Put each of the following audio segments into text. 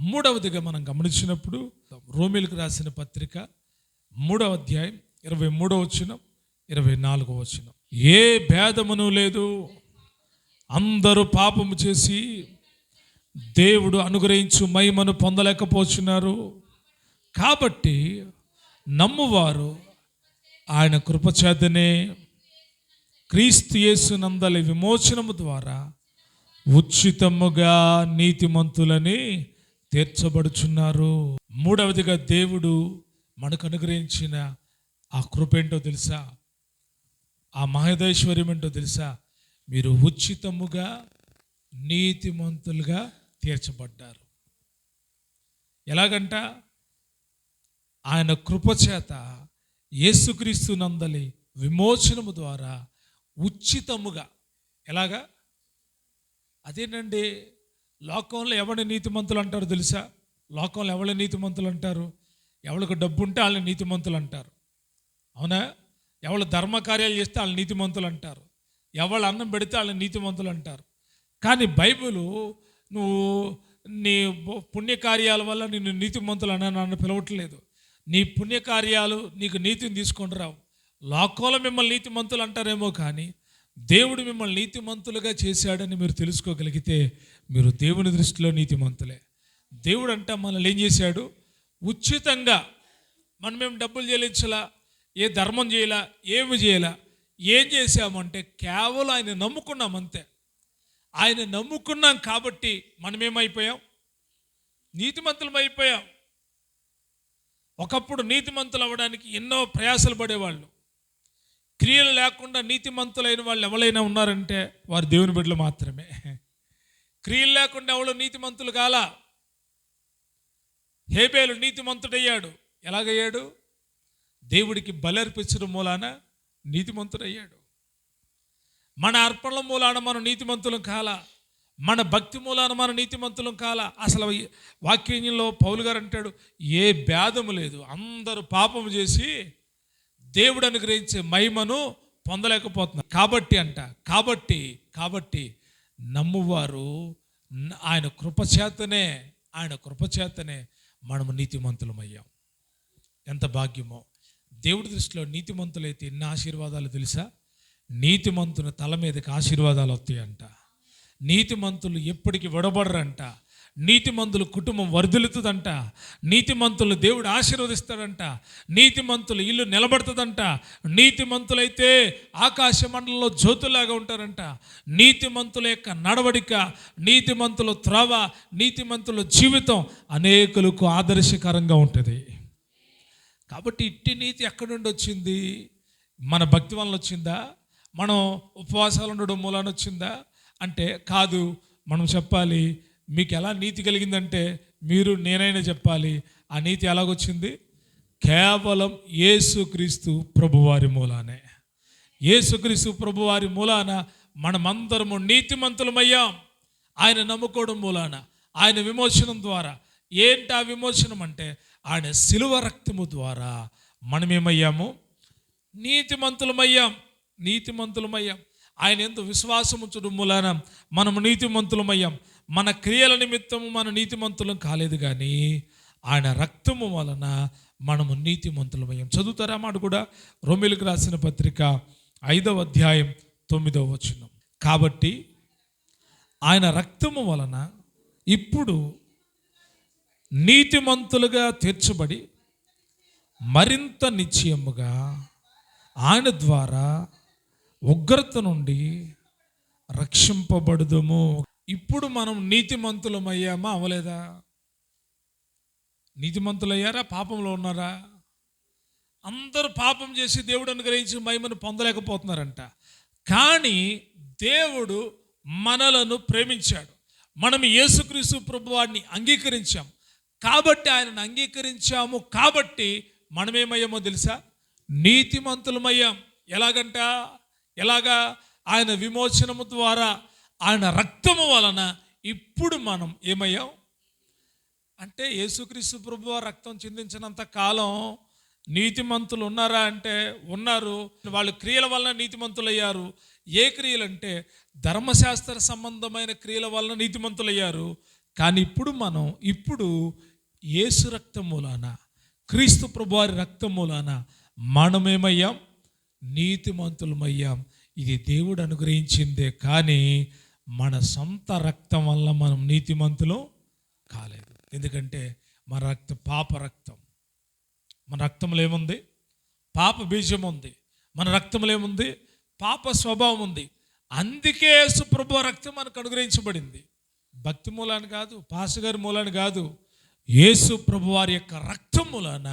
మూడవదిగా మనం గమనించినప్పుడు రోమీలకు రాసిన పత్రిక 3వ అధ్యాయం 23వ వచనం 24వ వచనం, ఏ భేదమును లేదు, అందరూ పాపము చేసి దేవుడు అనుగ్రహించు మహిమను పొందలేకపోతున్నారు. కాబట్టి నమ్మువారు ఆయన కృపచేతనే క్రీస్తు యేసునందలి విమోచనము ద్వారా ఉచితముగా నీతిమంతులని తీర్చబడుచున్నారు. మూడవదిగా దేవుడు మనకు అనుగ్రహించిన ఆ కృప ఏంటో తెలుసా? ఆ మహదైశ్వర్యం ఏంటో తెలుసా? మీరు ఉచితముగా నీతిమంతులుగా తీర్చబడ్డారు. ఎలాగంట? ఆయన కృపచేత యేసుక్రీస్తు నందలి విమోచనము ద్వారా ఉచితముగా. ఎలాగా? అదేనండి, లోకంలో ఎవరిని నీతిమంతులు అంటారు తెలుసా? లోకంలో ఎవరి నీతిమంతులు అంటారు? ఎవరికి డబ్బు ఉంటే వాళ్ళని నీతిమంతులు అంటారు, అవునా? ఎవరు ధర్మకార్యాలు చేస్తే వాళ్ళని నీతిమంతులు అంటారు, ఎవరు అన్నం పెడితే వాళ్ళని నీతిమంతులు అంటారు. కానీ బైబిలు నువ్వు నీ పుణ్యకార్యాల వల్ల నిన్ను నీతిమంతులు నన్ను పిలవట్లేదు. నీ పుణ్యకార్యాలు నీకు నీతిని తీసుకొని రావు. లోకంలో మిమ్మల్ని నీతిమంతులు అంటారేమో, కానీ దేవుడు మిమ్మల్ని నీతిమంతులుగా చేశాడని మీరు తెలుసుకోగలిగితే మీరు దేవుని దృష్టిలో నీతిమంతులే. దేవుడు అంటే మనల్ని ఏం చేశాడు? ఉచితంగా. మనమేం డబ్బులు చెల్లించలా, ఏ ధర్మం చేయాల, ఏమి చేయాల. ఏం చేసామంటే కేవలం ఆయన నమ్ముకున్నాం, అంతే. ఆయన నమ్ముకున్నాం కాబట్టి మనమేమైపోయాం? నీతిమంతులం అయిపోయాం. ఒకప్పుడు నీతిమంతులు అవ్వడానికి ఎన్నో ప్రయాసలు పడేవాళ్ళు. క్రియలు లేకుండా నీతిమంతులైన వాళ్ళు ఎవరైనా ఉన్నారంటే వారు దేవుని బిడ్డలు మాత్రమే. క్రియలు లేకుండా ఎవరు నీతిమంతులు కాల. హేబేలు నీతిమంతుడయ్యాడు. ఎలాగయ్యాడు? దేవుడికి బలర్పించడం మూలాన నీతిమంతుడయ్యాడు. మన అర్పణల మూలాన మనం నీతిమంతులం కాల, మన భక్తి మూలాన మనం నీతిమంతులం కాల. అసలు వాక్యంలో పౌలు గారు అంటాడు, ఏ భేదము లేదు, అందరూ పాపము చేసి దేవుడు అనుగ్రహించే మహిమను పొందలేకపోతున్నారు. కాబట్టి నమ్మువారు ఆయన కృపచేతనే మనము నీతిమంతులమయ్యాం. ఎంత భాగ్యమో! దేవుడి దృష్టిలో నీతిమంతులైతే ఎన్ని ఆశీర్వాదాలు తెలుసా? నీతిమంతుని తల మీదకి ఆశీర్వాదాలు వస్తాయంట. నీతిమంతులు ఎప్పటికీ విడబడరంట. నీతిమంతుల కుటుంబం వర్ధిల్లుతుందంట. నీతిమంతులు దేవుడు ఆశీర్వదిస్తాడంట. నీతిమంతులు ఇల్లు నిలబడుతుందంట. నీతిమంతులైతే ఆకాశ మండలంలో జ్యోతులాగా ఉంటారంట. నీతిమంతుల యొక్క నడవడిక, నీతిమంతుల త్రోవ, నీతిమంతుల జీవితం అనేకులకు ఆదర్శకరంగా ఉంటుంది. కాబట్టి ఇట్టి నీతి ఎక్కడి నుండి వచ్చింది? మన భక్తి వలన వచ్చిందా? మనం ఉపవాసాలు ఉండడం మూలాన వచ్చిందా అంటే కాదు. మనం చెప్పాలి, మీకు ఎలా నీతి కలిగిందంటే మీరు నేనైనా చెప్పాలి. ఆ నీతి ఎలాగొచ్చింది? కేవలం యేసుక్రీస్తు ప్రభువారి మూలానే. యేసుక్రీస్తు ప్రభువారి మూలాన మనమందరము నీతిమంతులమయ్యాం. ఆయన నమ్ముకోవడం మూలాన, ఆయన విమోచనం ద్వారా. ఏంటి ఆ విమోచనం అంటే? ఆయన శిలువ రక్తము ద్వారా మనమేమయ్యాము? నీతిమంతులమయ్యాం. ఆయన యందు విశ్వాసం ఉంచడం మూలాన మనము నీతిమంతులమయ్యాం. మన క్రియల నిమిత్తము మన నీతిమంతులం కాలేదు, కానీ ఆయన రక్తము వలన మనము నీతిమంతులమయ్యాం. చదువుతారా మాట కూడా? రోమీలకు రాసిన పత్రిక 5వ అధ్యాయం 9వ వచనం. కాబట్టి ఆయన రక్తము వలన ఇప్పుడు నీతిమంతులుగా తీర్చబడి మరింత నిశ్చయముగా ఆయన ద్వారా ఉగ్రత నుండి రక్షింపబడుదుము. ఇప్పుడు మనం నీతిమంతులమయ్యామా? అవలేదా? నీతిమంతులయ్యారా? పాపంలో ఉన్నారా? అందరూ పాపం చేసి దేవుడు అనుగ్రహించి మహిమను పొందలేకపోతున్నారంట. కానీ దేవుడు మనలను ప్రేమించాడు. మనం యేసుక్రీస్తు ప్రభువారిని అంగీకరించాం కాబట్టి, ఆయనను అంగీకరించాము కాబట్టి మనమేమయ్యామో తెలుసా? నీతిమంతులమయ్యాం. ఎలాగా? ఆయన విమోచనము ద్వారా, ఆయన రక్తము వలన ఇప్పుడు మనం ఏమయ్యాం అంటే, యేసుక్రీస్తు ప్రభువారి రక్తం చిందించినంత కాలం నీతిమంతులు ఉన్నారా అంటే ఉన్నారు. వాళ్ళు క్రియల వలన నీతిమంతులయ్యారు. ఏ క్రియలు అంటే ధర్మశాస్త్ర సంబంధమైన క్రియల వలన నీతిమంతులయ్యారు. కానీ ఇప్పుడు యేసు రక్తం మూలాన, క్రీస్తు ప్రభువారి రక్తం మూలాన మనమేమయ్యాం? నీతిమంతులమయ్యాం. ఇది దేవుడు అనుగ్రహించిందే, కానీ మన సొంత రక్తం వల్ల మనం నీతిమంతులు కాలేదు. ఎందుకంటే మన రక్తం పాప రక్తం. మన రక్తంలో ఏముంది? పాప బీజం ఉంది. మన రక్తంలో ఏముంది? పాప స్వభావం ఉంది. అందుకే యేసు ప్రభువు రక్తం మనకు అనుగ్రహించబడింది. భక్తి మూలాన్ని కాదు, పాస్టర్ మూలాన్ని కాదు, యేసు ప్రభువారి యొక్క రక్తం మూలాన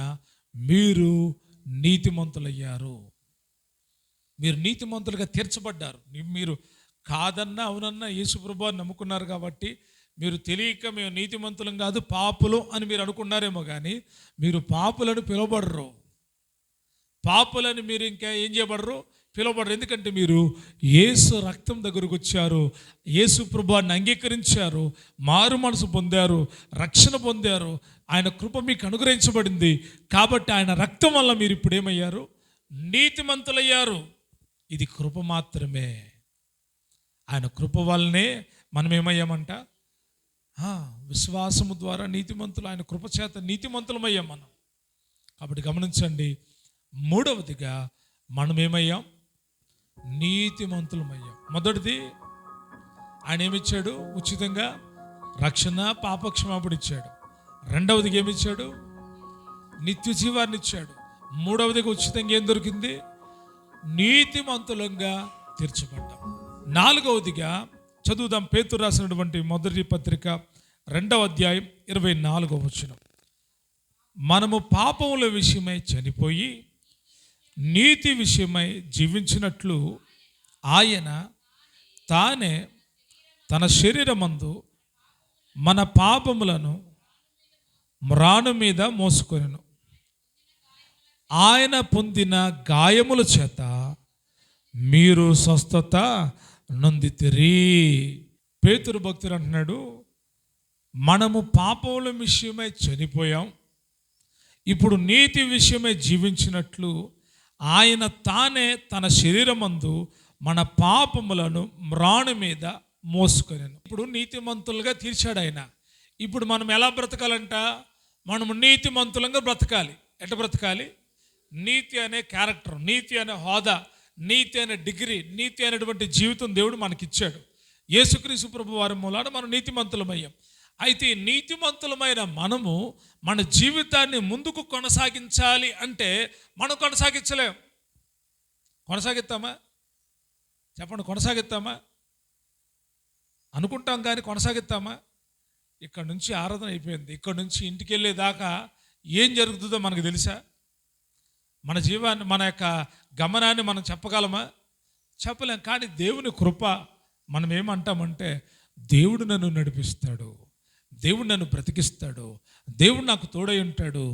మీరు నీతిమంతులయ్యారు. మీరు నీతిమంతులుగా తీర్చబడ్డారు. మీరు కాదన్నా అవునన్నా యేసు ప్రభువారిని నమ్ముకున్నారు కాబట్టి మీరు తెలియక మేము నీతిమంతులం కాదు పాపులు అని మీరు అనుకున్నారేమో, కానీ మీరు పాపులను పిలువబడరు. పాపులని మీరు ఇంకా ఏం చేయబడరు? పిలువబడరు. ఎందుకంటే మీరు యేసు రక్తం దగ్గరకు వచ్చారు, యేసు ప్రభువారిని అంగీకరించారు, మారు మనసు పొందారు, రక్షణ పొందారు, ఆయన కృప మీకు అనుగ్రహించబడింది. కాబట్టి ఆయన రక్తం వల్ల మీరు ఇప్పుడు ఏమయ్యారు? నీతిమంతులయ్యారు. ఇది కృప మాత్రమే. ఆయన కృప వల్లనే మనం ఏమయ్యామంట? విశ్వాసము ద్వారా నీతిమంతులు, ఆయన కృప చేత నీతిమంతులమయ్యాం మనం. కాబట్టి గమనించండి, మూడవదిగా మనం ఏమయ్యాం? నీతిమంతులమయ్యాం. మొదటిది ఆయన ఏమిచ్చాడు? ఉచితంగా రక్షణ, పాపక్షమాపణ ఇచ్చాడు. రెండవదిగా ఏమిచ్చాడు? నిత్య జీవాన్ని ఇచ్చాడు. మూడవదిగా ఉచితంగా ఏం దొరికింది? నీతిమంతులంగా తీర్చబడ్డాం. నాలుగవదిగా చదువుదాం. పేతురు రాసినటువంటి మొదటి పత్రిక 2వ అధ్యాయం 24వ వచనం. మనము పాపముల విషయమై చనిపోయి నీతి విషయమై జీవించినట్లు ఆయన తానే తన శరీరమందు మన పాపములను మ్రాను మీద మోసుకొనెను. ఆయన పొందిన గాయముల చేత మీరు స్వస్థత నొందితిరి. పేతురు భక్తుడు అంటున్నాడు, మనము పాపముల విషయమై చనిపోయాం, ఇప్పుడు నీతి విషయమై జీవించినట్లు ఆయన తానే తన శరీరమందు మన పాపములను మ్రాను మీద మోసుకొనెను. ఇప్పుడు నీతిమంతులుగా తీర్చాడు ఆయన. ఇప్పుడు మనం ఎలా బ్రతకాలంట? మనము నీతిమంతులంగా బ్రతకాలి. ఎట్లా బ్రతకాలి? నీతి అనే క్యారెక్టర్, నీతి అనే హోదా, నీతి అనే డిగ్రీ, నీతి అనేటువంటి జీవితం దేవుడు మనకిచ్చాడు. యేసుక్రీస్తు ప్రభు వారి మూలాన మనం నీతిమంతులమయ్యాం. అయితే నీతిమంతులమైన మనము మన జీవితాన్ని ముందుకు కొనసాగించాలి అంటే మనం కొనసాగించలేం. కొనసాగిస్తామా? చెప్పండి, కొనసాగిస్తామా? అనుకుంటాం కానీ కొనసాగిస్తామా? ఇక్కడ నుంచి ఆరాధన అయిపోయింది, ఇక్కడ నుంచి ఇంటికి వెళ్ళేదాకా ఏం జరుగుతుందో మనకు తెలుసా? మన జీవాన్ని, మన యొక్క గమనాన్ని మనం చెప్పగలమా? చెప్పలేం. కానీ దేవుని కృప, మనం ఏమంటామంటే దేవుడు నన్ను నడిపిస్తాడు, దేవుడు నన్ను బ్రతికిస్తాడు, దేవుడు నాకు తోడై ఉంటాడు,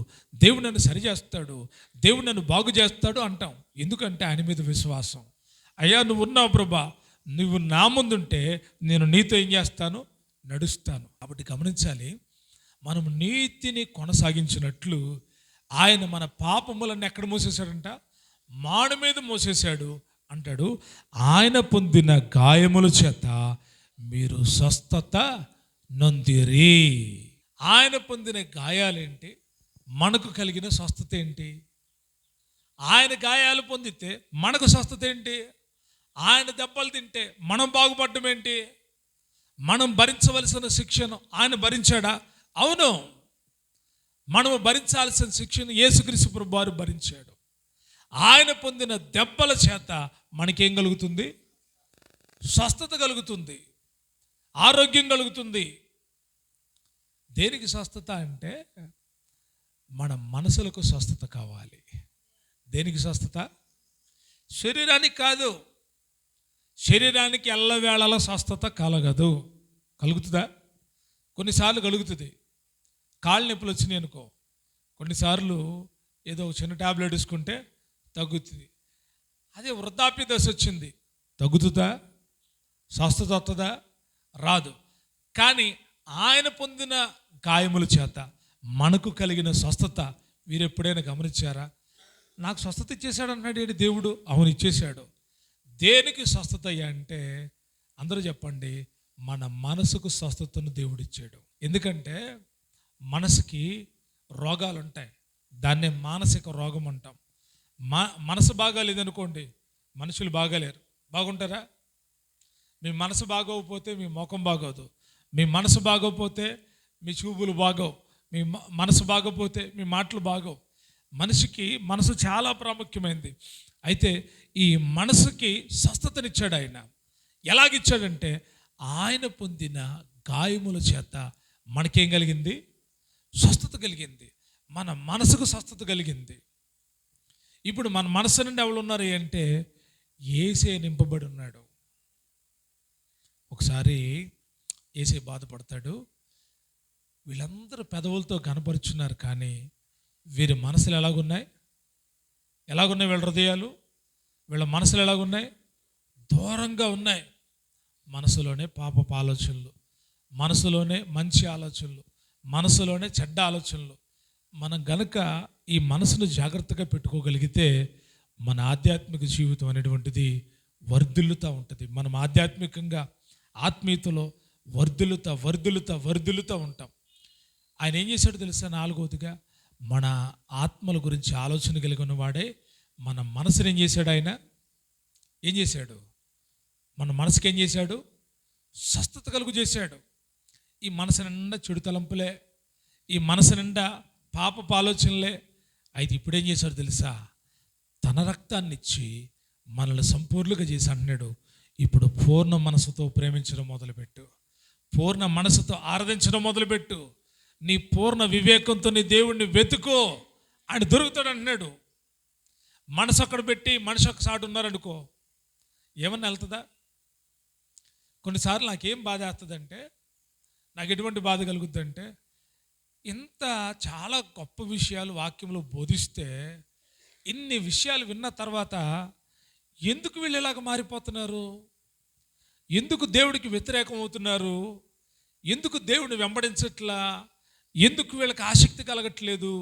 దేవుడు నన్ను సరిచేస్తాడు, దేవుడు నన్ను బాగు చేస్తాడు అంటాం. ఎందుకంటే ఆయన మీద విశ్వాసం. అయ్యా నువ్వు ఉన్నావు ప్రభా, నువ్వు నా ముందుంటే నేను నీతో ఏం చేస్తాను? నడుస్తాను. కాబట్టి గమనించాలి, మనం నీతిని కొనసాగించినట్లు ఆయన మన పాపములను ఎక్కడ మోసేశాడంట? మాడు మీద మోసేశాడు అంటాడు. ఆయన పొందిన గాయముల చేత మీరు స్వస్థత నొందిరి. ఆయన పొందిన గాయాలేంటి? మనకు కలిగిన స్వస్థత ఏంటి? ఆయన గాయాలు పొందితే మనకు స్వస్థత ఏంటి? ఆయన దెబ్బలు తింటే మనం బాగుపడడం ఏంటి? మనం భరించవలసిన శిక్షను ఆయన భరించాడా? అవును, మనము భరించాల్సిన శిక్షను యేసుక్రీస్తు ప్రభువు వారు భరించాడు. ఆయన పొందిన దెబ్బల చేత మనకేం కలుగుతుంది? స్వస్థత కలుగుతుంది, ఆరోగ్యం కలుగుతుంది. దేనికి స్వస్థత అంటే మన మనసులకు స్వస్థత కావాలి. దేనికి స్వస్థత? శరీరానికి కాదు. శరీరానికి ఎల్లవేళలా స్వస్థత కలగదు. కలుగుతుందా? కొన్నిసార్లు కలుగుతుంది. కాళ్ళు నొప్పులు వచ్చినాయి అనుకో, కొన్నిసార్లు ఏదో చిన్న ట్యాబ్లెట్ వేసుకుంటే తగ్గుతుంది. అదే వృద్ధాప్య దశ వచ్చింది, తగ్గుతుందా? స్వస్థత వస్తుందా? రాదు. కానీ ఆయన పొందిన గాయముల చేత మనకు కలిగిన స్వస్థత మీరు ఎప్పుడైనా గమనించారా? నాకు స్వస్థత ఇచ్చేశాడు అన్నాడు దేవుడు. అవును, ఇచ్చేశాడు. దేనికి స్వస్థత అంటే అందరూ చెప్పండి, మన మనసుకు స్వస్థతను దేవుడు ఇచ్చాడు. ఎందుకంటే మనసుకి రోగాలు ఉంటాయి. దాన్నే మానసిక రోగం అంటాం. మనసు బాగాలేదనుకోండి, మనుషులు బాగాలేరు. బాగుంటారా? మీ మనసు బాగోకపోతే మీ ముఖం బాగోదు. మీ మనసు బాగోకపోతే మీ చూపులు బాగోవు. మీ మనసు బాగోపోతే మీ మాటలు బాగోవు. మనిషికి మనసు చాలా ప్రాముఖ్యమైనది. అయితే ఈ మనసుకి స్వస్థతనిచ్చాడు ఆయన. ఎలాగిచ్చాడంటే ఆయన పొందిన గాయముల చేత మనకేం కలిగింది? స్వస్థత కలిగింది. మన మనసుకు స్వస్థత కలిగింది. ఇప్పుడు మన మనసు నుండి ఎవరు ఉన్నారు అంటే యేసే నింపబడి ఉన్నాడు. ఒకసారి యేసే బాధపడతాడు. వీళ్ళందరూ పెదవులతో కనపరుచున్నారు, కానీ వీరి మనసులు ఎలాగున్నాయి? వీళ్ళ హృదయాలు, వీళ్ళ మనసులు ఎలాగున్నాయి? దూరంగా ఉన్నాయి. మనసులోనే పాపపు ఆలోచనలు, మనసులోనే మంచి ఆలోచనలు, మనసులోనే చెడ్డ ఆలోచనలు. మనం గనక ఈ మనసును జాగ్రత్తగా పెట్టుకోగలిగితే మన ఆధ్యాత్మిక జీవితం అనేటువంటిది వర్ధిల్లుతూ ఉంటుంది. మనం ఆధ్యాత్మికంగా ఆత్మీయతలో వర్ధిల్లుతూ ఉంటాం. ఆయన ఏం చేశాడో తెలుసా? 4వదిగా మన ఆత్మల గురించి ఆలోచన కలిగిన వాడే మన మనసుని ఏం చేశాడు? ఆయన ఏం చేశాడు? మన మనసుకి ఏం చేశాడు? స్వస్థత కలుగు చేశాడు. ఈ మనసు నిండా చెడు తలంపులే, ఈ మనసు నిండా పాపపు ఆలోచనలే. అయితే ఇప్పుడు ఏం చేశాడు తెలుసా? తన రక్తాన్ని ఇచ్చి మనల్ని సంపూర్ణంగా చేసి అంటున్నాడు, ఇప్పుడు పూర్ణ మనసుతో ప్రేమించడం మొదలుపెట్టు, పూర్ణ మనసుతో ఆరాధించడం మొదలుపెట్టు, నీ పూర్ణ వివేకంతో నీ దేవుణ్ణి వెతుకో, ఆయన దొరుకుతాడు అంటున్నాడు. మనసు అక్కడ పెట్టి మనిషి ఒక సాటు ఉన్నారనుకో, ఏమన్నా వెళ్తుందా? కొన్నిసార్లు నాకేం బాధ వేస్తుందంటే, నాకు ఎటువంటి బాధ కలుగుద్దంటే, ఇంత చాలా గొప్ప విషయాలు వాక్యంలో బోధిస్తే ఇన్ని విషయాలు విన్న తర్వాత ఎందుకు వీళ్ళు ఇలాగ మారిపోతున్నారు? ఎందుకు దేవుడికి వ్యతిరేకం అవుతున్నారు? ఎందుకు దేవుడిని వెంబడించట్లా? ఎందుకు వీళ్ళకి ఆసక్తి కలగట్లేదు?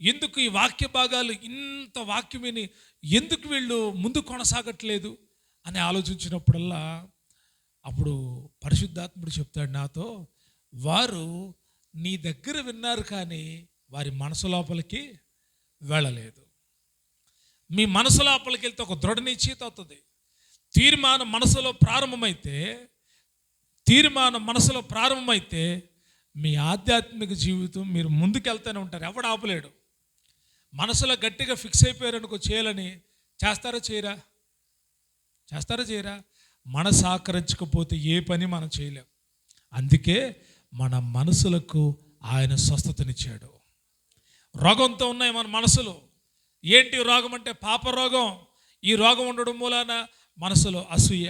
ఎందుకు ఈ వాక్య భాగాలు ఇంత వాక్యం విని ఎందుకు వీళ్ళు ముందు కొనసాగట్లేదు అని ఆలోచించినప్పుడల్లా అప్పుడు పరిశుద్ధాత్ముడు చెప్తాడు నాతో, వారు నీ దగ్గర విన్నారు కానీ వారి మనసు లోపలికి వెళ్ళలేదు. మీ మనసు లోపలికి వెళ్తే ఒక దృఢ నిశ్చయిత అవుతుంది. తీర్మానం మనసులో ప్రారంభమైతే మీ ఆధ్యాత్మిక జీవితం మీరు ముందుకెళ్తూనే ఉంటారు. ఎవడు ఆపలేడు. మనసులో గట్టిగా ఫిక్స్ అయిపోయారనుకో చేయాలని, చేస్తారా చేయరా? మనసు ఆకరించకపోతే ఏ పని మనం చేయలేం. అందుకే మన మనసులకు ఆయన స్వస్థతనిచ్చాడు. రోగంతో ఉన్నాయి మన మనసులు. ఏంటి రోగం అంటే పాప రోగం. ఈ రోగం ఉండడం మూలాన మనసులో అసూయ,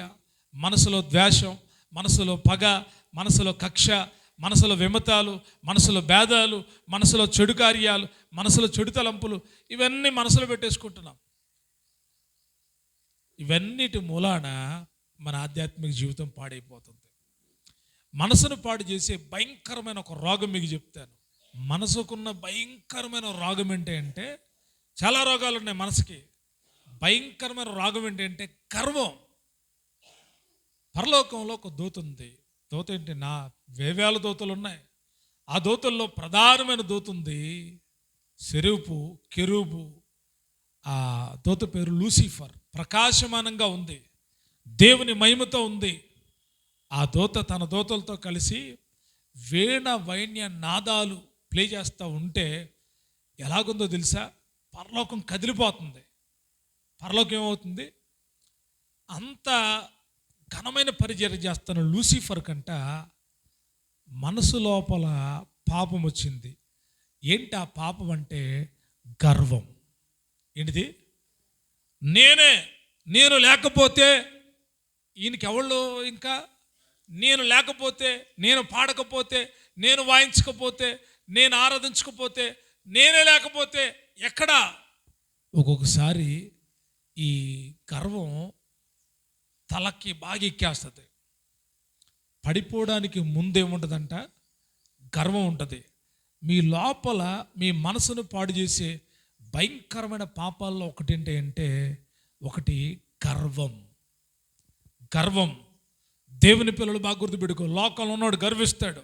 మనసులో ద్వేషం, మనసులో పగ, మనసులో కక్ష, మనసులో విమతాలు, మనసులో భేదాలు, మనసులో చెడు కార్యాలు, మనసులో చెడు తలంపులు, ఇవన్నీ మనసులో పెట్టేసుకుంటున్నాం. ఇవన్నిటి మూలాన మన ఆధ్యాత్మిక జీవితం పాడైపోతుంది. మనసును పాడు చేసే భయంకరమైన ఒక రోగం మీకు చెప్తాను. మనసుకున్న భయంకరమైన రోగం ఏంటంటే, చాలా రోగాలు ఉన్నాయి మనసుకి. భయంకరమైన రోగం ఏంటంటే గర్వం. పరలోకంలో ఒక దూత ఉంది. దూత ఏంటి? నా వేవేల దూతలు ఉన్నాయి. ఆ దూతల్లో ప్రధానమైన దూత ఉంది, కెరూబు. ఆ దూత పేరు లూసిఫర్. ప్రకాశమానంగా ఉంది, దేవుని మహిమతో ఉంది. ఆ దూత తన దూతలతో కలిసి వీణ వైన్య నాదాలు ప్లే చేస్తూ ఉంటే ఎలాగుందో తెలుసా? పరలోకం కదిలిపోతుంది. పరలోకం ఏమవుతుంది? అంత ఘనమైన పరిచర్య చేస్తున్న లూసిఫర్ కంట మనసు లోపల పాపం వచ్చింది. ఏంటి ఆ పాపం అంటే? గర్వం. ఏంటిది? నేను లేకపోతే ఈయనకి ఎవళ్ళు, ఇంకా నేను లేకపోతే, నేను పాడకపోతే, నేను వాయించకపోతే, నేను ఆరాధించకపోతే, నేనే లేకపోతే ఎక్కడా? ఒక్కొక్కసారి ఈ గర్వం తలకి బాగా ఎక్కేస్తుంది. పడిపోవడానికి ముందేముంటుందంట? గర్వం ఉంటుంది. మీ లోపల మీ మనసును పాడు చేసే భయంకరమైన పాపాల్లో ఒకటి ఏంటంటే, ఒకటి గర్వం. దేవుని పిల్లలు బాగా గుర్తుపెట్టుకో. లోకంలో ఉన్నవాడు గర్విస్తాడు.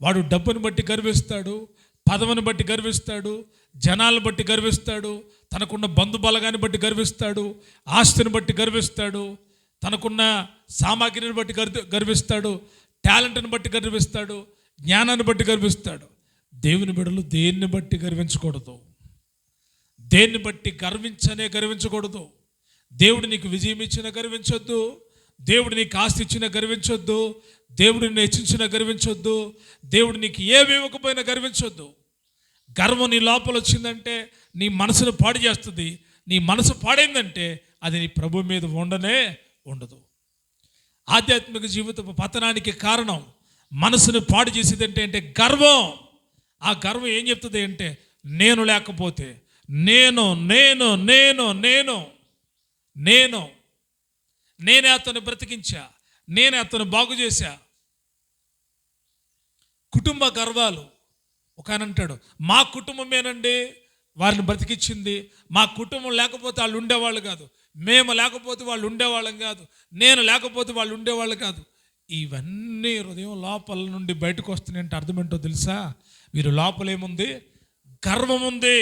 వాడు డబ్బుని బట్టి గర్విస్తాడు, పదవిని బట్టి గర్విస్తాడు, జనాలను బట్టి గర్విస్తాడు, తనకున్న బంధు బలగాన్ని బట్టి గర్విస్తాడు, ఆస్తిని బట్టి గర్విస్తాడు, తనకున్న సామాగ్రిని బట్టి గర్విస్తాడు, టాలెంట్ని బట్టి గర్విస్తాడు, జ్ఞానాన్ని బట్టి గర్విస్తాడు. దేవుని బిడ్డలు దేన్ని బట్టి గర్వించకూడదు, దేన్ని బట్టి గర్వించకూడదు. దేవుడు నీకు విజయం ఇచ్చినా గర్వించొద్దు, దేవుడు నీకు ఆస్తి ఇచ్చినా గర్వించొద్దు, దేవుడు నిన్ను హెచ్చించినా గర్వించొద్దు, దేవుడు నీకు ఏమి ఇవ్వకపోయినా గర్వించొద్దు. గర్వం నీ లోపల వచ్చిందంటే నీ మనసును పాడు చేస్తుంది. నీ మనసు పాడైందంటే అది నీ ప్రభు మీద ఉండదు. ఆధ్యాత్మిక జీవిత పతనానికి కారణం మనసును పాడు చేసేది అంటే గర్వం. ఆ గర్వం ఏం చెప్తుంది అంటే నేను లేకపోతే నేను నేను నేను నేను నేను నేనే అతను బ్రతికించా, నేనే అతను బాగు చేశా. కుటుంబ గర్వాలు. ఒక ఆయన అంటాడు, మా కుటుంబమేనండి వారిని బ్రతికించింది, మా కుటుంబం లేకపోతే వాళ్ళు ఉండేవాళ్ళు కాదు, మేము లేకపోతే వాళ్ళు ఉండేవాళ్ళం కాదు, నేను లేకపోతే వాళ్ళు ఉండేవాళ్ళు కాదు. ఇవన్నీ హృదయం లోపల నుండి బయటకు వస్తున్నాయంటే అర్థం ఏంటో తెలుసా? వీరు లోపల ఏముంది? గర్వం ఉంది,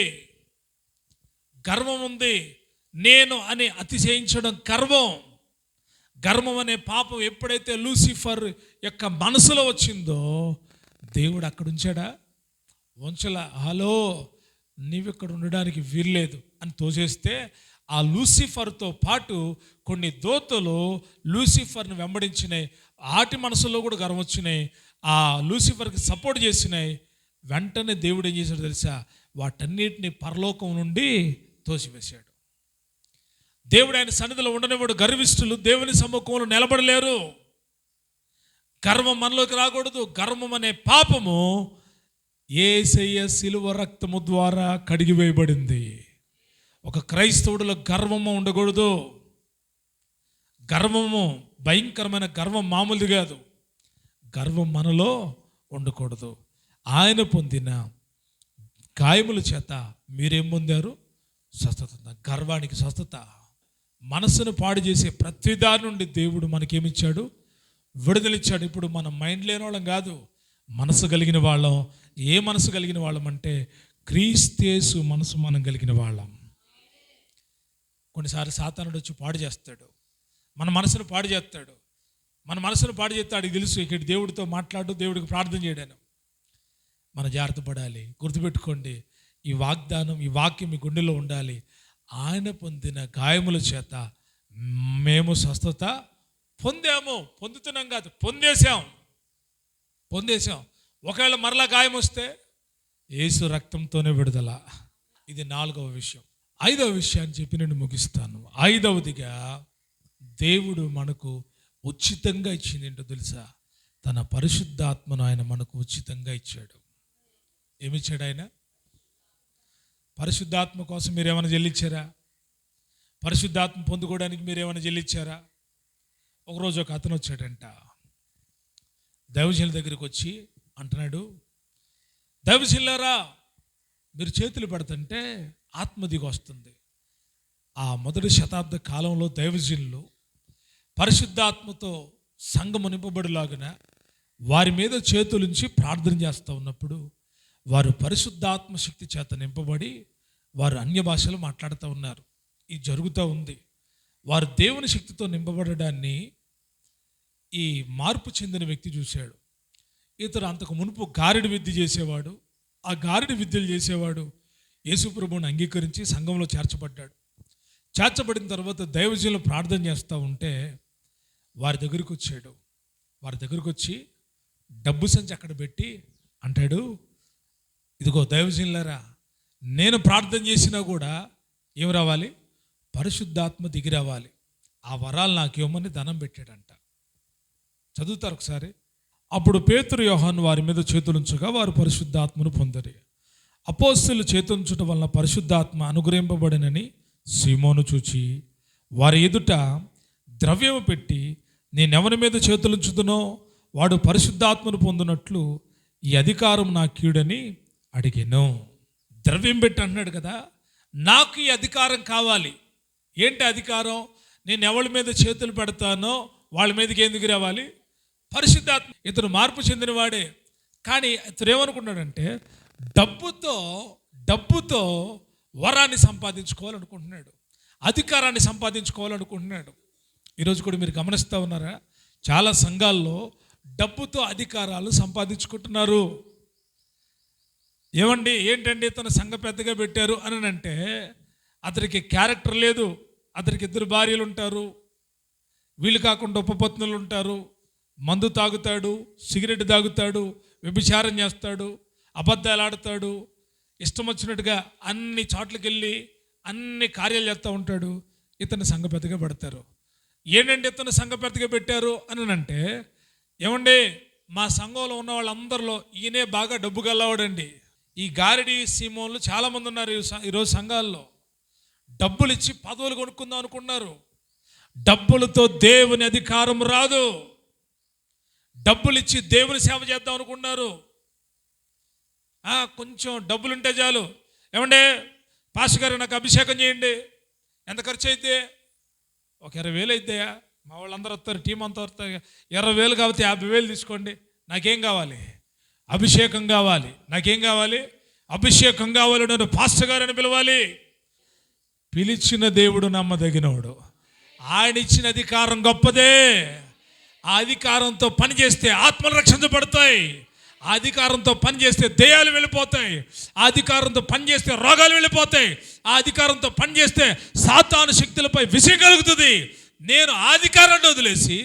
గర్వం ఉంది. నేను అని అతిశయించడం గర్వం. గర్వం అనే పాపం ఎప్పుడైతే లూసిఫర్ యొక్క మనసులో వచ్చిందో దేవుడు అక్కడ ఉంచాడా? ఉంచలా. హలో, నీవిక్కడ ఉండడానికి వీల్లేదు అని తోసేస్తే ఆ లూసిఫర్తో పాటు కొన్ని దోతలు లూసిఫర్ని వెంబడించినాయి. ఆటి మనసులో కూడా గర్వం వచ్చినాయి, ఆ లూసిఫర్కి సపోర్ట్ చేసినాయి. వెంటనే దేవుడు ఏం చేశాడు తెలుసా? వాటన్నిటిని పరలోకం నుండి తోసివేశాడు. దేవుడు ఆయన సన్నిధిలో ఉండనివాడు. గర్విష్ఠులు దేవుని సమ్ముఖంలో నిలబడలేరు. గర్వం మనలోకి రాకూడదు. గర్వం అనే పాపము యేసయ్య శిలువ రక్తము ద్వారా కడిగివేయబడింది. ఒక క్రైస్తవుడిలో గర్వము ఉండకూడదు. గర్వము, భయంకరమైన గర్వం మామూలుది కాదు. గర్వం మనలో ఉండకూడదు. ఆయన పొందిన గాయముల చేత మీరేం పొందారు? స్వస్థత. గర్వానికి స్వస్థత. మనసును పాడు చేసే ప్రతి దాని నుండి దేవుడు మనకేమిచ్చాడు? విడుదలిచ్చాడు. ఇప్పుడు మనం మైండ్ లేని వాళ్ళం కాదు, మనసు కలిగిన వాళ్ళం. ఏ మనసు కలిగిన వాళ్ళం అంటే క్రీస్తు మనసు మనం కలిగిన వాళ్ళం. కొన్నిసార్లు సాతానుడు వచ్చి పాడు చేస్తాడు, మన మనసును పాడు చేస్తాడు. మన మనసును పాడు చేస్తే ఆడికి తెలుసు ఇక్కడ దేవుడితో మాట్లాడు, దేవుడికి ప్రార్థన చేయడాను. మనం జాగ్రత్త పడాలి. గుర్తుపెట్టుకోండి, ఈ వాగ్దానం, ఈ వాక్యం మీ గుండెలో ఉండాలి. ఆయన పొందిన గాయముల చేత మేము స్వస్థత పొందాము. పొందుతున్నాం కాదు, పొందేశాం. ఒకవేళ మరలా గాయం వస్తే యేసు రక్తంతోనే విడుదల. ఇది 4వ విషయం. 5వ విషయాన్ని చెప్పి నేను ముగిస్తాను. 5వదిగా దేవుడు మనకు ఉచితంగా ఇచ్చింది ఏంటో తెలుసా? తన పరిశుద్ధాత్మను ఆయన మనకు ఉచితంగా ఇచ్చాడు. ఏమిచ్చాడు ఆయన? పరిశుద్ధాత్మ కోసం మీరు ఏమైనా చెల్లించారా? పరిశుద్ధాత్మ పొందుకోవడానికి మీరు ఏమైనా చెల్లించారా? ఒకరోజు ఒక అతను వచ్చాడంట, దైవజనుల దగ్గరికి వచ్చి అంటున్నాడు, దైవజనులారా మీరు చేతులు పెడుతుంటే ఆత్మ దిగి వస్తుంది. ఆ మొదటి శతాబ్ద కాలంలో దైవజనులు పరిశుద్ధాత్మతో సంఘము నింపబడిలాగున వారి మీద చేతులుంచి ప్రార్థన చేస్తూ ఉన్నప్పుడు వారు పరిశుద్ధాత్మ శక్తి చేత నింపబడి వారు అన్య భాషలు మాట్లాడుతూ ఉన్నారు. ఇది జరుగుతూ ఉంది. వారు దేవుని శక్తితో నింపబడడాన్ని ఈ మార్పు చెందిన వ్యక్తి చూశాడు. ఇతడు అంతకు మునుపు గారిడి విద్య చేసేవాడు. ఆ గారిడి విద్యలు చేసేవాడు యేసు ప్రభువుని అంగీకరించి సంఘంలో చేర్చబడ్డాడు. చేర్చబడిన తర్వాత దైవజనులు ప్రార్థన చేస్తూ ఉంటే వారి దగ్గరికి వచ్చాడు. వారి దగ్గరికి వచ్చి డబ్బు సంచి అక్కడ పెట్టి అంటాడు, ఇదిగో దైవజనులారా, నేను ప్రార్థన చేసినా కూడా ఏం రావాలి? పరిశుద్ధాత్మ దిగి రావాలి. ఆ వరాలు నాకు ఇవ్వమని ధనం పెట్టాడంట. చదువుతారు ఒకసారి. అప్పుడు పేతురు యోహాను వారి మీద చేతులుంచగా వారు పరిశుద్ధాత్మను పొందరి. అపోస్తలులు చేతులుంచడం వలన పరిశుద్ధాత్మ అనుగ్రహింపబడినని సీమోను చూచి వారి ఎదుట ద్రవ్యము పెట్టి, నేనెవరి మీద చేతులుంచుతునో వాడు పరిశుద్ధాత్మను పొందినట్లు ఈ అధికారం నా కీడని అడిగాను. ద్రవ్యం పెట్టి అన్నాడు కదా, నాకు ఈ అధికారం కావాలి. ఏంటి అధికారం? నేను ఎవరి మీద చేతులు పెడతానో వాళ్ళ మీదకి ఎందుకు రావాలి? పరిశుద్ధాత్మ. ఇతను మార్పు చెందినవాడే, కానీ అతను ఏమనుకున్నాడంటే డబ్బుతో డబ్బుతో వరాన్ని సంపాదించుకోవాలనుకుంటున్నాడు, అధికారాన్ని సంపాదించుకోవాలనుకుంటున్నాడు. ఈరోజు కూడా మీరు గమనిస్తూ ఉన్నారా, చాలా సంఘాల్లో డబ్బుతో అధికారాలు సంపాదించుకుంటున్నారు. ఏమండి ఏంటండి తన సంఘ పెద్దగా పెట్టారు అని అంటే, అతనికి క్యారెక్టర్ లేదు, అతనికి 2 భార్యలు ఉంటారు, వీళ్ళు కాకుండా ఉపపత్నులు ఉంటారు, మందు తాగుతాడు, సిగరెట్ తాగుతాడు, వ్యభిచారం చేస్తాడు, అబద్ధాలు ఆడతాడు, ఇష్టం వచ్చినట్టుగా అన్ని చోట్లకి వెళ్ళి అన్ని కార్యాలు చేస్తూ ఉంటాడు. ఇతను సంఘ పెద్దగా పెడతారు. ఏంటంటే ఇతను సంఘ పెద్దగా పెట్టారు అని అంటే, ఏమండి మా సంఘంలో ఉన్న వాళ్ళందరిలో ఈయనే బాగా డబ్బు గల్లవాడండి. ఈ గారిడి సీమోన్లు చాలామంది ఉన్నారు ఈరోజు సంఘాల్లో. డబ్బులు ఇచ్చి పదవులు కొనుక్కుందాం అనుకున్నారు. డబ్బులతో దేవుని అధికారం రాదు. డబ్బులు ఇచ్చి దేవుని సేవ చేద్దాం అనుకున్నారు. కొంచెం డబ్బులుంటే చాలు, ఏమండే పాస్టర్ గారు నాకు అభిషేకం చేయండి, ఎంత ఖర్చు అయితే? ఒక 20,000 అయిద్దాయా, మా వాళ్ళందరూ వస్తారు, టీం అంతా వస్తారు, 20,000 కాబట్టి 50,000 తీసుకోండి, నాకేం కావాలి? అభిషేకం కావాలి. నాకేం కావాలి? అభిషేకం కావాలి. నేను పాస్టర్ గారని పిలవాలి. పిలిచిన దేవుడు నమ్మదగినవాడు. ఆయన ఇచ్చిన అధికారం గొప్పదే. ఆ అధికారంతో పనిచేస్తే ఆత్మలు రక్షించబడతాయి. ఆ అధికారంతో పనిచేస్తే దెయ్యాలు వెళ్ళిపోతాయి. ఆ అధికారంతో పనిచేస్తే రోగాలు వెళ్ళిపోతాయి. ఆ అధికారంతో పనిచేస్తే సాతాను శక్తులపై విజయం కలుగుతుంది. నేను ఆ అధికారాన్ని వదిలేసి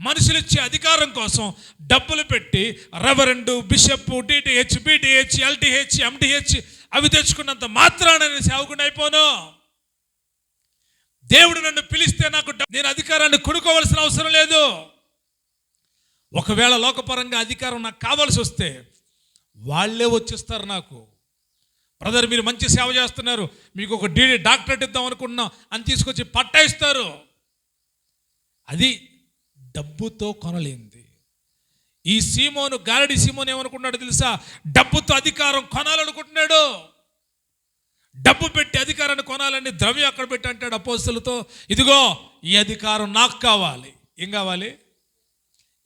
మనుషులు ఇచ్చే అధికారం కోసం డబ్బులు పెట్టి రెవరెండు, బిషప్, డిటిహెచ్, బిటిహెచ్, ఎల్టిహెచ్, ఎంటిహెచ్ అవి తెచ్చుకున్నంత మాత్రాన నేను సేవకుని అయిపోను. దేవుడు నన్ను పిలిస్తే నేను అధికారాన్ని కొనుక్కోవలసిన అవసరం లేదు. ఒకవేళ లోకపరంగా అధికారం నాకు కావాల్సి వస్తే వాళ్ళే వచ్చేస్తారు నాకు. బ్రదర్ మీరు మంచి సేవ చేస్తున్నారు, మీకు ఒక డాక్టరేట్ ఇద్దాం అనుకుంటున్నాం అని తీసుకొచ్చి పట్టా ఇస్తారు. అది డబ్బుతో కొనలేంది. ఈ సీమోను, గారడి సీమోను ఏమనుకున్నాడు తెలుసా? డబ్బుతో అధికారం కొనాలనుకుంటున్నాడు. డబ్బు పెట్టి అధికారాన్ని కొనాలని ద్రవ్యం అక్కడ పెట్టి అంటాడు అపోస్తలుతో, ఇదిగో ఈ అధికారం నాకు కావాలి. ఏం కావాలి?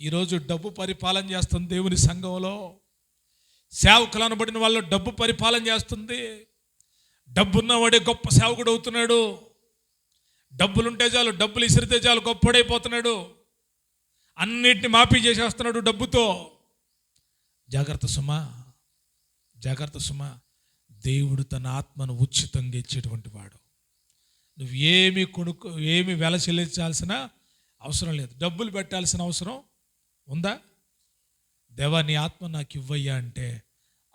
ఈరోజు డబ్బు పరిపాలన చేస్తుంది దేవుని సంఘంలో. సేవకులు అనబడిన వాళ్ళు డబ్బు పరిపాలన చేస్తుంది. డబ్బున్నవాడే గొప్ప సేవకుడు అవుతున్నాడు. డబ్బులుంటే చాలు, డబ్బులు ఇసిరితే చాలు గొప్పడైపోతున్నాడు. అన్నిటిని మాఫీ చేసేస్తున్నాడు డబ్బుతో. జాగ్రత్త సుమా, జాగ్రత్త సుమా. దేవుడు తన ఆత్మను ఉచితంగా ఇచ్చేటువంటి వాడు. నువ్వు ఏమి వెల చెల్లించాల్సిన అవసరం లేదు. డబ్బులు పెట్టాల్సిన అవసరం ఉందా? దేవా నీ ఆత్మ నాకు ఇవ్వయ్యా అంటే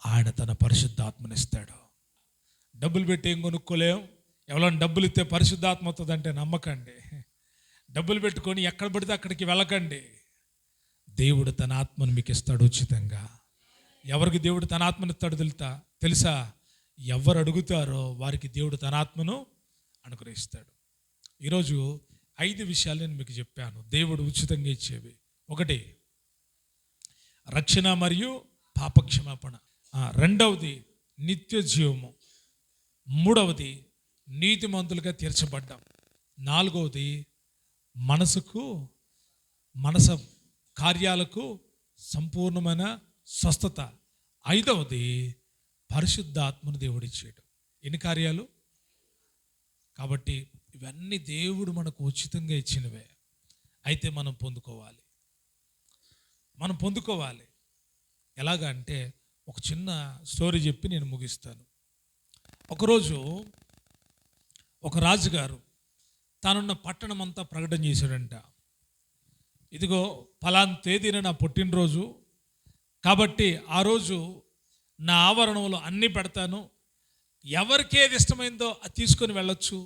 ఆయన తన పరిశుద్ధాత్మనిస్తాడు. డబ్బులు పెట్టి ఏం కొనుక్కోలేం. ఎవరైనా డబ్బులు ఇస్తే పరిశుద్ధాత్మ అవుతుందంటే నమ్మకండి. డబ్బులు పెట్టుకొని ఎక్కడ పడితే అక్కడికి వెళ్ళకండి. దేవుడు తన ఆత్మను మీకు ఇస్తాడు ఉచితంగా. ఎవరికి దేవుడు తన ఆత్మను ఇస్తాడు తెలుసా? ఎవరు అడుగుతారో వారికి దేవుడు తన ఆత్మను అనుగ్రహిస్తాడు. ఈరోజు 5 విషయాలు నేను మీకు చెప్పాను దేవుడు ఉచితంగా ఇచ్చేవి. 1 రక్షణ మరియు పాపక్షమాపణ. 2వది నిత్య జీవము. 3వది నీతిమంతులుగా తీర్చబడ్డాం. 4వది మనస కార్యాలకు సంపూర్ణమైన స్వస్థత. 5వది పరిశుద్ధాత్మను దేవుడిచ్చాడు. ఎన్ని కార్యాలు? కాబట్టి ఇవన్నీ దేవుడు మనకు ఉచితంగా ఇచ్చినవే. అయితే మనం పొందుకోవాలి. ఎలాగా అంటే ఒక చిన్న స్టోరీ చెప్పి నేను ముగిస్తాను. ఒకరోజు ఒక రాజుగారు తానున్న పట్టణం అంతా ప్రకటన చేశాడంట. ఇదిగో ఫలానా తేదీన నా పుట్టినరోజు కాబట్టి ఆ రోజు నా ఆవరణంలో అన్నీ పెడతాను, ఎవరికి ఏది ఇష్టమైందో అది తీసుకొని వెళ్ళొచ్చు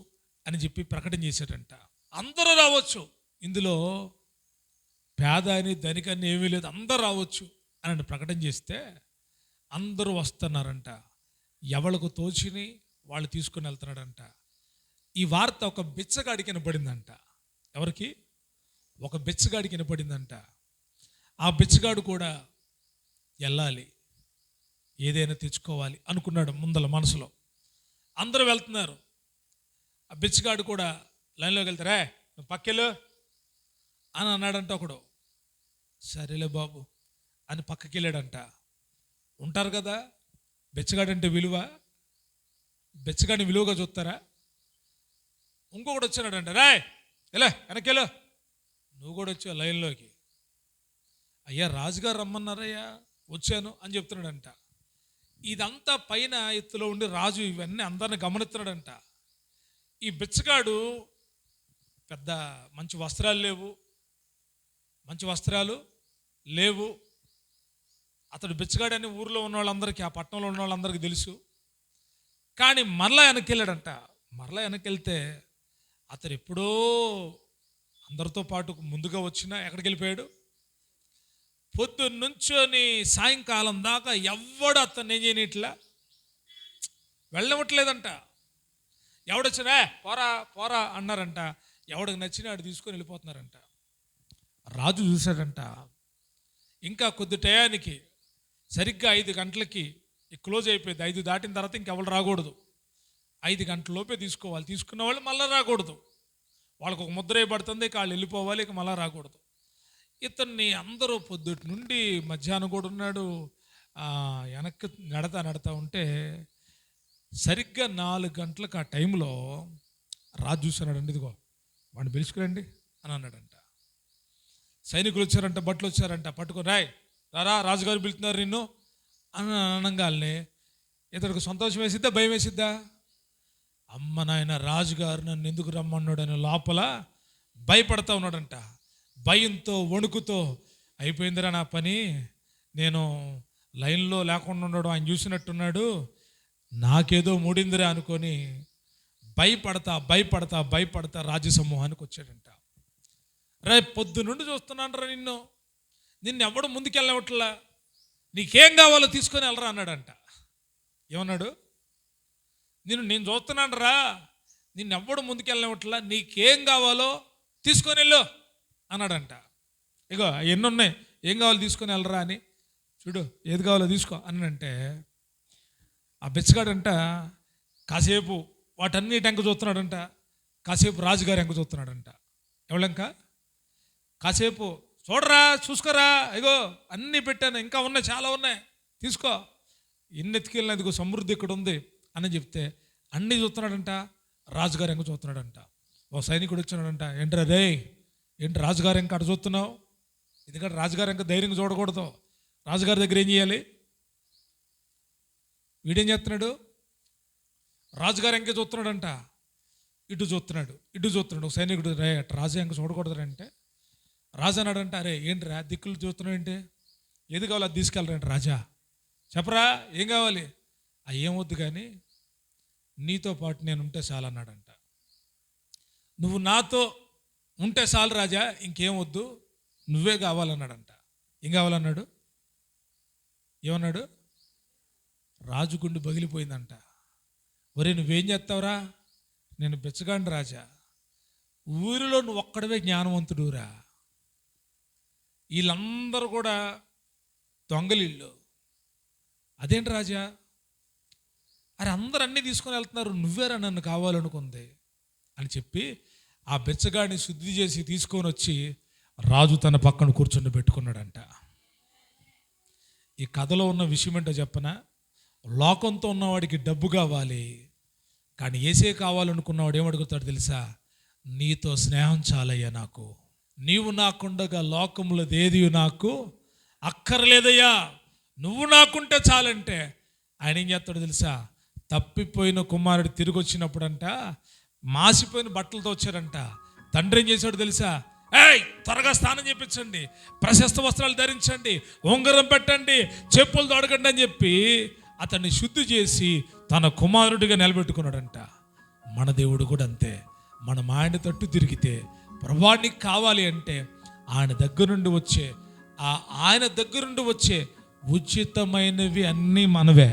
అని చెప్పి ప్రకటన చేశాడంట. అందరూ రావచ్చు, ఇందులో పేద అని ధనికని ఏమీ లేదు, అందరూ రావచ్చు అని ప్రకటన చేస్తే అందరూ వస్తున్నారంట. ఎవరికి తోచిని వాళ్ళు తీసుకొని వెళ్తున్నాడంట. ఈ వార్త ఒక బిచ్చగాడికి వినపడిందంట. ఎవరికి? ఒక బిచ్చగాడికి వినపడిందంట. ఆ బిచ్చగాడు కూడా వెళ్ళాలి, ఏదైనా తెచ్చుకోవాలి అనుకున్నాడు ముందల మనసులో. అందరూ వెళ్తున్నారు. ఆ బిచ్చగాడు కూడా లైన్లోకి వెళ్తారా, నువ్వు పక్కెళ్ళు అని అన్నాడంట ఒకడు. సరేలే బాబు అని పక్కకి వెళ్ళాడంట. ఉంటారు కదా, బెచ్చగాడంటే విలువ, బెచ్చగాడిని విలువగా చూస్తారా? ఇంకొకటి వచ్చాడంట, రాయ్ ఎలా వెనకెలో, నువ్వు కూడా వచ్చావు లైన్లోకి. అయ్యా రాజుగారు రమ్మన్నారయ్యా, వచ్చాను అని చెప్తున్నాడంట. ఇదంతా పైన ఎత్తులో ఉండి రాజు ఇవన్నీ అందరిని గమనిస్తున్నాడంట. ఈ బిచ్చగాడు పెద్ద మంచి వస్త్రాలు లేవు. అతడు బిచ్చగాడని ఊర్లో ఉన్న వాళ్ళందరికీ, ఆ పట్టణంలో ఉన్న వాళ్ళందరికీ తెలుసు. కానీ మరలా వెనక్కి వెళ్తే అతడు ఎప్పుడో అందరితో పాటు ముందుగా వచ్చినా ఎక్కడికి వెళ్ళిపోయాడు? పొద్దున్న నుంచొని సాయంకాలం దాకా ఎవడు అతన్ని ఏం చేయనిట్లా, వెళ్ళవట్లేదంట. ఎవడొచ్చినా పోరా అన్నారంట. ఎవడికి నచ్చినా ఆడు తీసుకొని వెళ్ళిపోతున్నారంట. రాజు చూశాడంట, ఇంకా కొద్ది టయానికి సరిగ్గా 5 గంటలకి క్లోజ్ అయిపోయింది. 5 దాటిన తర్వాత ఇంకెవరు రాకూడదు. 5 గంటల లోపే తీసుకోవాలి. తీసుకున్న వాళ్ళు మళ్ళీ రాకూడదు. వాళ్ళకు ఒక ముద్ర వేయబడుతుంది, వాళ్ళు వెళ్ళిపోవాలి, ఇక మళ్ళీ రాకూడదు. ఇతన్ని అందరూ పొద్దుటి నుండి మధ్యాహ్నం కూడా ఉన్నాడు. వెనక్కి నడతా ఉంటే సరిగ్గా 4 గంటలకు ఆ టైంలో రాజు చూస్తున్నాడండి, ఇదిగో వాడిని పిలుచుకురండి అని అన్నాడంట. సైనికులు వచ్చారంట, బట్టలు వచ్చారంట, పట్టుకొని రారా రాజుగారు పిలుతున్నారు నిన్ను అని అనగానే ఇతడికి సంతోషం వేసిద్దా, భయం వేసిద్దా? అమ్మ నాయన రాజుగారు నన్ను ఎందుకు రమ్మన్నాడని లోపల భయపడతా ఉన్నాడంట. భయంతో వణుకుతో అయిపోయిందిరా నా పని, నేను లైన్లో లేకుండా ఉండడం ఆయన చూసినట్టున్నాడు, నాకేదో మూడిందిరా అనుకొని భయపడతా రాజసమూహానికి వచ్చాడంట. రేపు పొద్దు నుండి చూస్తున్నాను రా నిన్ను ఎవడు ముందుకెళ్ళవట్లా, నీకేం కావాలో తీసుకొని వెళ్ళరా అన్నాడంట. ఏమన్నాడు? నేను చూస్తున్నాను రా, నిన్నెవ్వడు ముందుకెళ్ళవట్లా, నీకేం కావాలో తీసుకొని వెళ్ళు అన్నాడంట. ఇగో ఎన్ని ఉన్నాయి, ఏం కావాలో తీసుకొని వెళ్ళరా అని, చూడు ఏది కావాలో తీసుకో అనంటే ఆ బెచ్చగాడంట కాసేపు వాటన్నిటి ఎంక చూస్తున్నాడంట, కాసేపు రాజుగారి ఎంక చూస్తున్నాడంట. ఎవళ్ళంక? కాసేపు చూసుకోరా, ఇగో అన్నీ పెట్టాను, ఇంకా ఉన్నాయి, చాలా ఉన్నాయి, తీసుకో, ఎన్ని ఎత్తుకెళ్ళినా ఇదిగో సమృద్ధి ఇక్కడ ఉంది అని చెప్తే అన్నీ చూస్తున్నాడంట. రాజుగారు ఎంక చూస్తున్నాడంట. ఓ సైనికుడు వచ్చినాడంట, ఏంటి రాజుగారు ఎంక అటు చూస్తున్నావు? ఎందుకంటే రాజుగారు ఎంక ధైర్యంగా చూడకూడదు. రాజుగారి దగ్గర ఏం చేయాలి? వీడేం చేస్తున్నాడు? రాజుగారు ఎంకే చూస్తున్నాడంట, ఇటు చూస్తున్నాడు. సైనికుడు రాజు ఎంక చూడకూడదు అంటే రాజు అన్నాడంట, అరే ఏంటి దిక్కులు చూస్తున్నావు ఏంటి, ఏది కావాలి అది తీసుకెళ్ళరంట. రాజా చెప్పరా ఏం కావాలి? ఏమొద్దు కానీ నీతో పాటు నేను ఉంటే చాలు అన్నాడంట. నువ్వు నాతో ఉంటే చాలు రాజా, ఇంకేం వద్దు, నువ్వే కావాలన్నాడంట. ఏం కావాలన్నాడు? ఏమన్నాడు? రాజు గుండు పగిలిపోయిందంట. ఒరే నువ్వేం చేస్తావురా? నేను బెచ్చగాండి రాజా, ఊరిలో నువ్వు ఒక్కడవే జ్ఞానవంతుడురా, వీళ్ళందరూ కూడా దొంగలిళ్ళు. అదేంటి రాజా? అరే అందరూ అన్నీ తీసుకొని వెళ్తున్నారు, నువ్వేరా నన్ను కావాలనుకుంది అని చెప్పి ఆ బెచ్చగాడిని శుద్ధి చేసి తీసుకొని వచ్చి రాజు తన పక్కన కూర్చుండి పెట్టుకున్నాడంట. ఈ కథలో ఉన్న విషయం ఏంటో చెప్పనా? లోకంతో ఉన్నవాడికి డబ్బు కావాలి, కానీ ఏసే కావాలనుకున్నవాడు ఏమడుగుతాడు తెలుసా? నీతో స్నేహం చాలయ్యా, నాకు నీవు నాకుండగా లోకంలో ఏది నాకు అక్కర్లేదయ్యా, నువ్వు నాకుంటే చాలంటే ఆయన ఏం చేస్తాడు తెలుసా? తప్పిపోయిన కుమారుడు తిరిగి వచ్చినప్పుడంట మాసిపోయిన బట్టలతో వచ్చారంట. తండ్రి ఏం చేశాడు తెలుసా? త్వరగా స్నానం చేయించండి, ప్రశస్త వస్త్రాలు ధరించండి, ఉంగరం పెట్టండి, చెప్పులు తొడగండి అని చెప్పి అతన్ని శుద్ధి చేసి తన కుమారుడిగా నిలబెట్టుకున్నాడంట. మన దేవుడు కూడా అంతే. మనం ఆయన తట్టు తిరిగితే ప్రభువానికి కావాలి అంటే ఆయన దగ్గర నుండి వచ్చే ఉచితమైనవి అన్నీ మనవే.